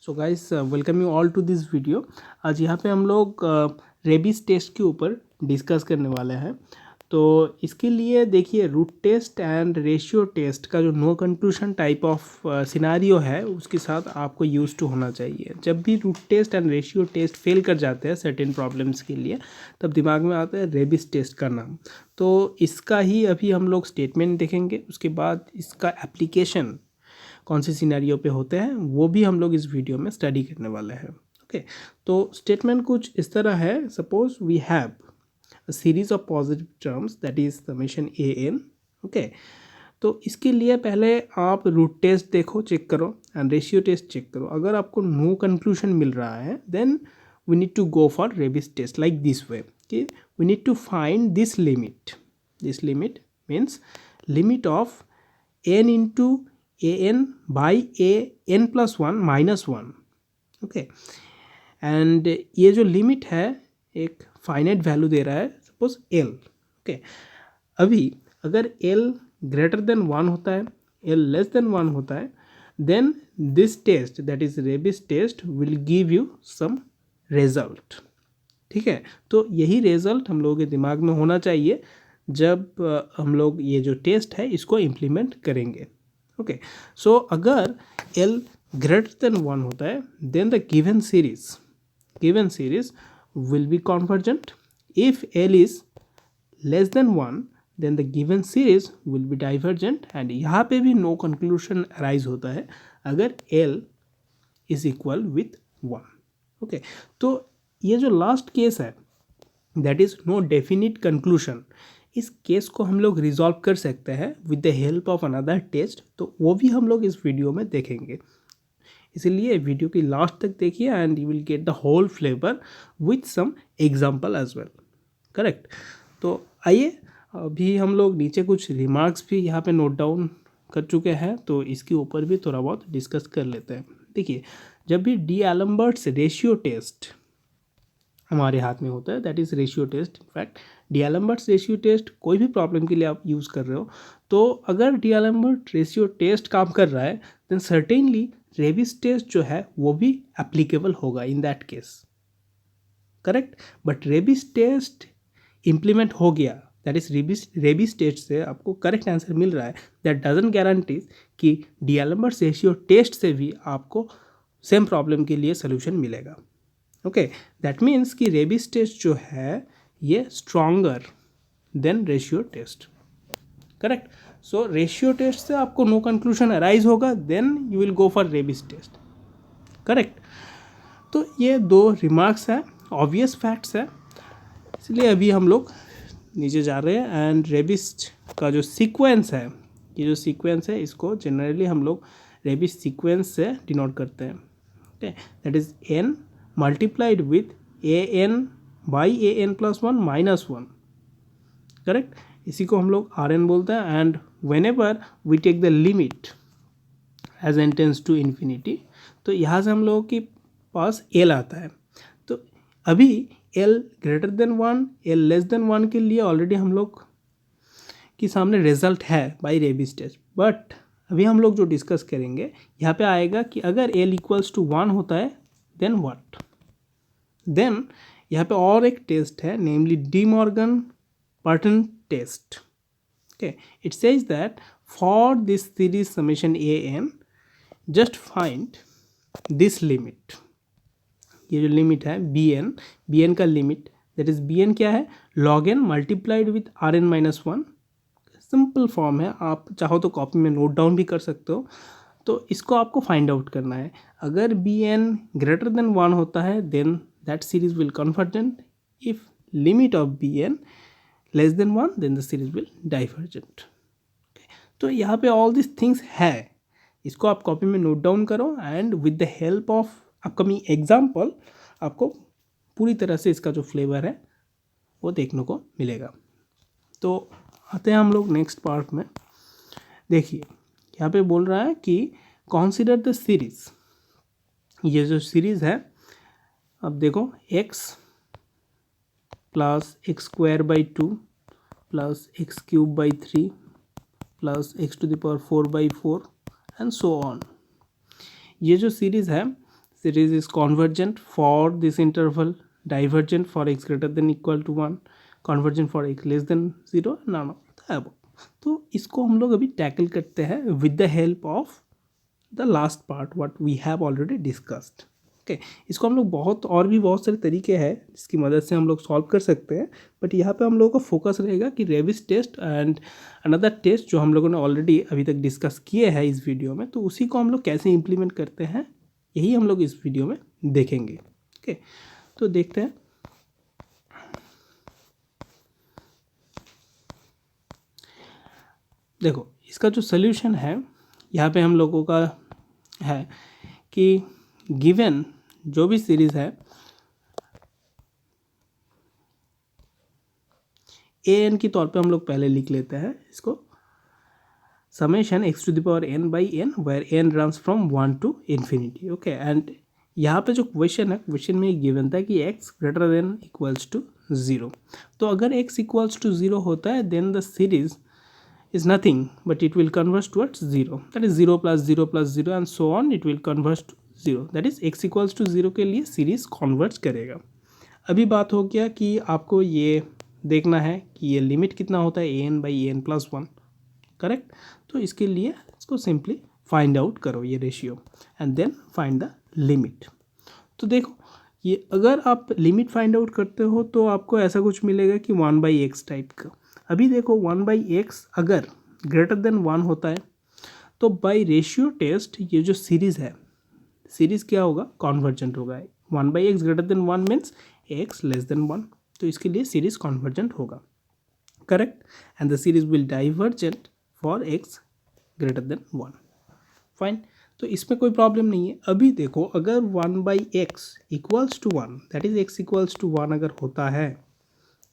So guys welcome you all to this video. आज यहाँ पे हम लोग रेबीज टेस्ट के ऊपर डिस्कस करने वाले हैं। तो इसके लिए देखिए root test and ratio test का जो no conclusion type of scenario है उसके साथ आपको यूज टू होना चाहिए। जब भी root test and ratio test fail कर जाते हैं सर्टेन प्रॉब्लम्स के लिए तब दिमाग में आता है रेबीज टेस्ट का नाम। तो इसका ही अभी हम लोग स्टेटमेंट देखेंगे, उसके बाद इसका एप्लीकेशन कौन सी सिनेरियो पे होते हैं वो भी हम लोग इस वीडियो में स्टडी करने वाले हैं। ओके, तो स्टेटमेंट कुछ इस तरह है। Suppose we have a series of positive terms that is summation a n. Okay, तो इसके लिए पहले आप रूट टेस्ट देखो, चेक करो एंड रेशियो टेस्ट चेक करो। अगर आपको नो कंक्लूशन मिल रहा है then we need to go for Raabe's test like this way कि we need to find this limit. This limit means limit of n into a N by A N plus one minus one. Okay, and ये जो limit है एक finite value दे रहा है, suppose L. Okay, अभी अगर L greater than one होता है, एल लेस देन वन होता है, then this test that is Raabe's test will give you some result. ठीक है, तो यही रिजल्ट हम लोगों के दिमाग में होना चाहिए जब हम लोग ये जो टेस्ट है इसको इम्प्लीमेंट करेंगे। ओके, सो अगर L ग्रेटर देन वन होता है then the given series will be convergent. If L is less than one then the given series will be divergent. And यहाँ पे भी नो कंक्लूशन अराइज होता है अगर L is equal with one. Okay, तो ये जो लास्ट केस है that is no definite conclusion, इस केस को हम लोग रिजॉल्व कर सकते हैं with the help of another test. तो वो भी हम लोग इस वीडियो में देखेंगे, इसलिए वीडियो की लास्ट तक देखिए and you will get the whole flavour with some example as well. Correct, तो आइए अभी हम लोग नीचे कुछ रिमार्क्स भी यहाँ पे नोट डाउन कर चुके हैं, तो इसके ऊपर भी थोड़ा बहुत डिस्कस कर लेते हैं। देखिए, जब भी डी-एलम्बर्ट्स रेशियो टेस्ट हमारे हाथ में होता है that is ratio test. In fact D'Alembert's ratio test कोई भी प्रॉब्लम के लिए आप यूज़ कर रहे हो, तो अगर डी-एलम्बर्ट रेशियो टेस्ट काम कर रहा है देन सर्टेनली रेबीज टेस्ट जो है वो भी एप्लीकेबल होगा in that case. Correct, but Raabe's test implement हो गया दैट इज रेबीज टेस्ट से आपको करेक्ट आंसर मिल रहा है, दैट डजंट गारंटीज कि डी-एलम्बर्ट्स रेशियो टेस्ट से भी आपको सेम प्रॉब्लम के लिए सोल्यूशन मिलेगा। ओके, दैट मीन्स कि रेबीज टेस्ट जो है ये stronger than ratio test. Correct, so ratio test से आपको नो कंक्लूशन अराइज होगा then you will go for Raabe's test. Correct, तो ये दो रिमार्क्स हैं, ऑब्वियस फैक्ट्स है, इसलिए अभी हम लोग नीचे जा रहे हैं। एंड रेबीज का जो सीक्वेंस है, ये जो सीक्वेंस है इसको जनरली हम लोग रेबीज सीक्वेंस से डिनोट करते हैं। Okay, that is N multiplied with A N by A N plus one minus one. Correct, इसी को हम लोग आर एन बोलते हैं। And whenever we take the limit as N tends to infinity, तो यहाँ से हम लोगों के पास एल आता है। तो अभी L greater than one, L less than one के लिए ऑलरेडी हम लोग के सामने रिजल्ट है बाई रेबीज टेस्ट, बट अभी हम लोग जो डिस्कस करेंगे यहाँ पे आएगा कि अगर एल इक्वल्स टू वन होता है देन व्हाट। देन यहाँ पे और एक टेस्ट है, namely De Morgan Bertrand test. Okay, it says that for this series summation a n just find this limit. ये जो लिमिट है बी एन का limit that is b n क्या है, log n multiplied with r n minus one. Simple form है, आप चाहो तो कॉपी में नोट डाउन भी कर सकते हो। तो इसको आपको फाइंड आउट करना है। अगर b n greater than one होता है then that series will convergent. If limit of b n less than one then the series will divergent. तो यहाँ पे ऑल दिस थिंग्स है, इसको आप कॉपी में नोट डाउन करो and with the help of upcoming example आपको पूरी तरह से इसका जो फ्लेवर है वो देखने को मिलेगा। तो आते हैं हम लोग नेक्स्ट पार्ट में। देखिए, यहाँ पे बोल रहा है कि कंसीडर द सीरीज। ये जो सीरीज है, अब देखो x plus x square by two plus x cube by three plus x to the power four by four and so on. ये जो सीरीज़ है, series is convergent for this interval, divergent for x greater than equal to 1, convergent for x less than 0, none of the above. तो इसको हम लोग अभी tackle करते हैं with the help of the last part what we have already discussed. Okay इसको हम लोग बहुत सारे तरीके हैं जिसकी मदद से हम लोग सॉल्व कर सकते हैं, बट यहाँ पे हम लोगों का फोकस रहेगा कि Raabe's test and another test जो हम लोगों ने ऑलरेडी अभी तक डिस्कस किए हैं इस वीडियो में, तो उसी को हम लोग कैसे इम्प्लीमेंट करते हैं यही हम लोग इस वीडियो में देखेंगे. ओके तो देखते हैं. देखो इसका जो सोल्यूशन है यहाँ पे हम लोगों का है कि गिवन जो भी सीरीज है ए एन की तौर पे हम लोग पहले लिख लेते हैं इसको, summation x to the power n by n where n runs from 1 to infinity. Okay and यहाँ पे जो क्वेश्चन है, क्वेश्चन में गिवन था कि x greater than equals to 0. तो अगर x इक्वल्स टू 0 होता है then the series is nothing but it will converge towards 0, that is 0 plus 0 plus 0 and so on, it will converge to 0, that is x equals to 0 के लिए series converge करेगा. अभी बात हो गया कि आपको ये देखना है कि ये लिमिट कितना होता है an by an plus 1, correct. तो इसके लिए इसको सिंपली फाइंड आउट करो ये ratio and then find the limit. तो देखो ये अगर आप लिमिट फाइंड आउट करते हो तो आपको ऐसा कुछ मिलेगा कि 1 बाई एक्स टाइप का. अभी देखो 1 बाई एक्स अगर ग्रेटर देन 1 होता है तो बाई रेशियो टेस्ट ये जो सीरीज़ है, सीरीज़ क्या होगा, कॉन्वर्जेंट होगा. 1 by x greater than 1 means x less than 1, तो इसके लिए सीरीज़ कॉन्वर्जेंट होगा, correct. And the series will divergent for x greater than 1. Fine, तो इसमें कोई प्रॉब्लम नहीं है. अभी देखो अगर 1 by x equals to 1, that is x equals to 1 अगर होता है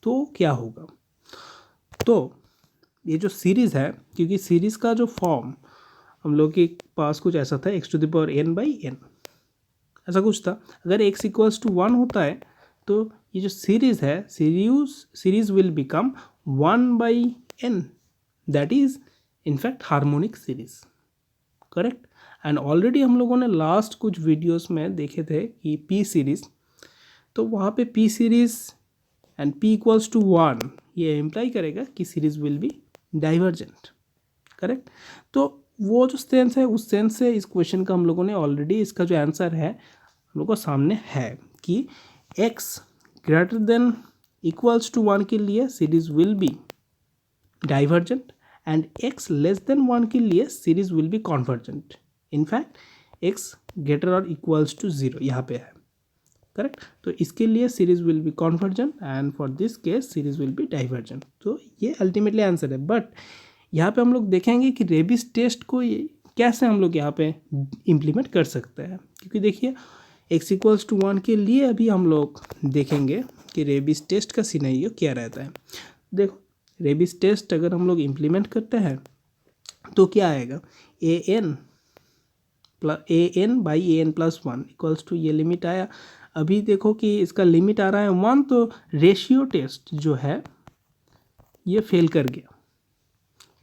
तो क्या होगा. तो ये जो सीरीज़ है, क्योंकि सीरीज़ का जो फॉर्म हम लोग के पास कुछ ऐसा था x to the power n by n, ऐसा कुछ था. अगर एक्स इक्वल्स टू 1 होता है तो ये जो सीरीज़ है, series will become 1 by n, that is in fact harmonic series, correct. And already हम लोगों ने लास्ट कुछ वीडियोस में देखे थे कि पी सीरीज़, तो वहाँ पे p series and p equals to 1 ये इम्प्लाई करेगा कि series will be divergent, correct. तो वो जो सेंस है उस सेंस से इस क्वेश्चन का हम लोगों ने ऑलरेडी इसका जो आंसर है हम लोगों को सामने है कि x greater than equals to 1 के लिए series will be divergent and x less than 1 के लिए series will be convergent. In fact x greater और इक्वल्स टू 0 यहाँ पे है, करेक्ट. तो इसके लिए series will be convergent and for this case series will be divergent. तो ये अल्टीमेटली आंसर है. बट यहाँ पे हम लोग देखेंगे कि रेबिस टेस्ट को कैसे हम लोग यहाँ पे इम्प्लीमेंट कर सकते हैं, क्योंकि देखिए x इक्वल्स टू 1 के लिए अभी हम लोग देखेंगे कि रेबिस टेस्ट का सिनेरियो क्या रहता है. देखो रेबिस टेस्ट अगर हम लोग इम्प्लीमेंट करते हैं तो क्या आएगा, an by an plus 1 equals to ये लिमिट आया. अभी देखो कि इसका लिमिट आ रहा है 1, तो रेशियो टेस्ट जो है ये फेल कर गया.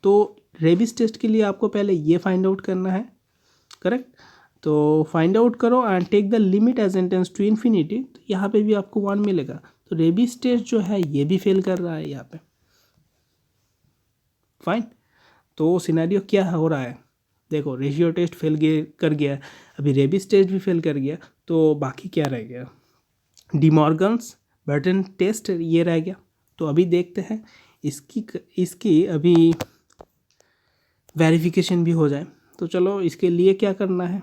तो रेबिस टेस्ट के लिए आपको पहले ये फाइंड आउट करना है, करेक्ट. तो फाइंड आउट करो and take the limit as N tends to infinity. तो यहाँ पे भी आपको 1 मिलेगा. तो रेबिस टेस्ट जो है ये भी फेल कर रहा है यहाँ पे. फाइन, तो सिनेरियो क्या हो रहा है, देखो रेशियो टेस्ट फेल कर गया, अभी रेबिस टेस्ट भी फेल कर गया, तो बाकी क्या रह गया, डी मॉर्गन्स बर्टन टेस्ट ये रह गया. तो अभी देखते हैं इसकी अभी वेरिफिकेशन भी हो जाए. तो चलो इसके लिए क्या करना है,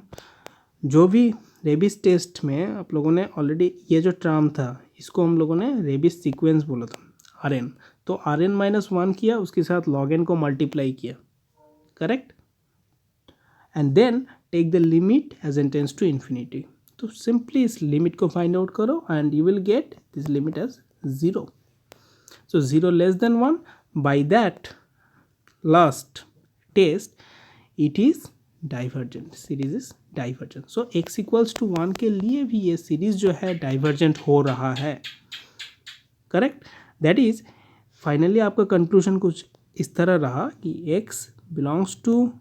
जो भी रेबिस टेस्ट में आप लोगों ने ऑलरेडी ये जो टर्म था इसको हम लोगों ने रेबिस सीक्वेंस बोला था RN. तो RN-1 किया, उसके साथ log n को मल्टीप्लाई किया, correct. And then take the limit as N tends to infinity. तो सिंपली इस लिमिट को फाइंड आउट करो and you will get this limit as 0. So 0 less than 1, by that last test it is divergent, series is divergent. So x equals to 1 के लिए भी ये series जो है डाइवर्जेंट हो रहा है, करेक्ट. दैट इज फाइनली आपका कंक्लूजन कुछ इस तरह रहा कि x belongs to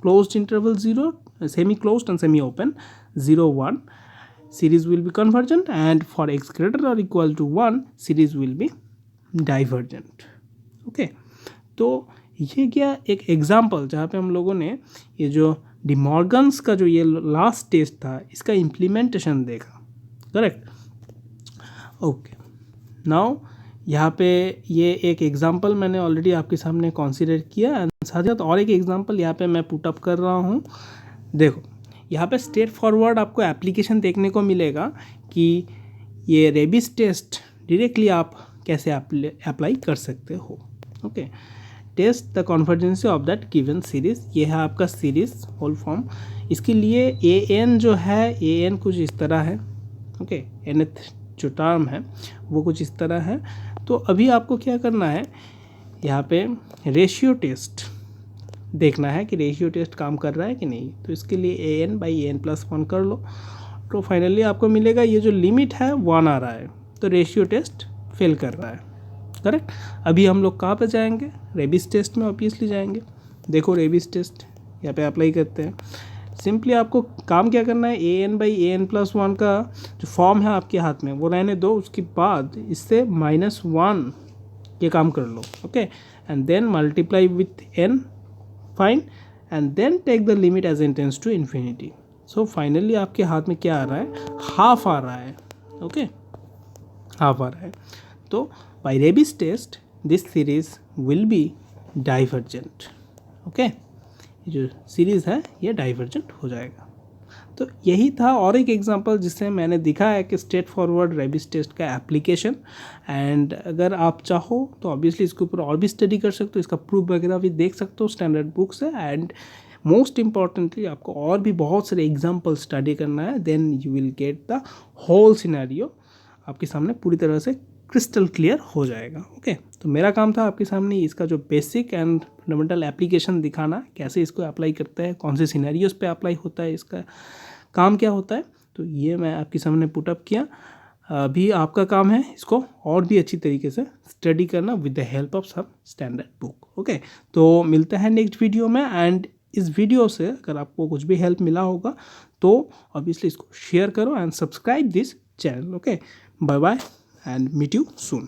closed interval 0, semi closed and semi open 0 1, series will be convergent, and for x greater or equal to 1 series will be divergent. Okay तो ये क्या एक एग्जाम्पल जहाँ पे हम लोगों ने ये जो डिमॉर्गन्स का जो ये लास्ट टेस्ट था इसका इम्प्लीमेंटेशन देखा, करेक्ट. ओके नाउ यहाँ पे ये एक एग्जाम्पल मैंने ऑलरेडी आपके सामने कंसीडर किया, एंड साथ ही साथ और एक एग्जाम्पल यहाँ पे मैं पुट अप कर रहा हूँ. देखो यहाँ पे स्ट्रेट फॉरवर्ड आपको एप्लीकेशन देखने को मिलेगा कि ये रेबिस टेस्ट डायरेक्टली आप कैसे अप्लाई कर सकते हो. Okay test the convergency of that given series. ये है आपका सीरीज होल फॉर्म. इसके लिए ए एन जो है ए एन कुछ इस तरह है. ओके nth जो टर्म है वो कुछ इस तरह है. तो अभी आपको क्या करना है, यहाँ पे रेशियो टेस्ट देखना है कि रेशियो टेस्ट काम कर रहा है कि नहीं. तो इसके लिए A N by N plus 1 कर लो. तो फाइनली आपको मिलेगा ये जो लिमिट है 1 आ रहा है, तो रेशियो टेस्ट फेल कर रहा है, करेक्ट. अभी हम लोग कहाँ पे जाएंगे, रेबिस टेस्ट में ऑब्वियसली जाएंगे. देखो रेबिस टेस्ट यहाँ पे अप्लाई करते हैं. सिंपली आपको काम क्या करना है, a N by A N plus 1 का जो फॉर्म है आपके हाथ में वो रहने दो. उसके बाद इससे -1 ये काम कर लो. Okay and then multiply with n, fine, and then take the limit as n tends to infinity. So finally आपके हाथ में क्या आ रहा है, हाफ आ रहा है. ओके हाफ आ रहा है. तो by Raabe's test this series will be divergent. Okay ये जो सीरीज़ है ये डाइवर्जेंट हो जाएगा. तो यही था और एक एग्जांपल जिससे मैंने दिखाया कि स्ट्रेट फॉरवर्ड रेबिस टेस्ट का एप्लीकेशन. एंड अगर आप चाहो तो ऑब्वियसली इसके ऊपर और भी स्टडी कर सकते हो, इसका प्रूफ वगैरह भी देख सकते हो स्टैंडर्ड बुक से. एंड मोस्ट इम्पॉर्टेंटली आपको और भी बहुत सारे एग्जाम्पल स्टडी करना है, then you will get the whole scenario. आपके सामने पूरी तरह से क्रिस्टल क्लियर हो जाएगा. ओके तो मेरा काम था आपके सामने इसका जो बेसिक एंड फंडामेंटल एप्लीकेशन दिखाना, कैसे इसको अप्लाई करते हैं, कौन से सिनेरियोज पे अप्लाई होता है, इसका काम क्या होता है. तो ये मैं आपके सामने पुट अप किया. अभी आपका काम है इसको और भी अच्छी तरीके से स्टडी करना विद द हेल्प ऑफ सब स्टैंडर्ड बुक. ओके तो मिलते हैं नेक्स्ट वीडियो में. एंड इस वीडियो से अगर आपको कुछ भी हेल्प मिला होगा तो ऑब्वियसली इसको शेयर करो and subscribe this channel. Okay bye bye and meet you soon.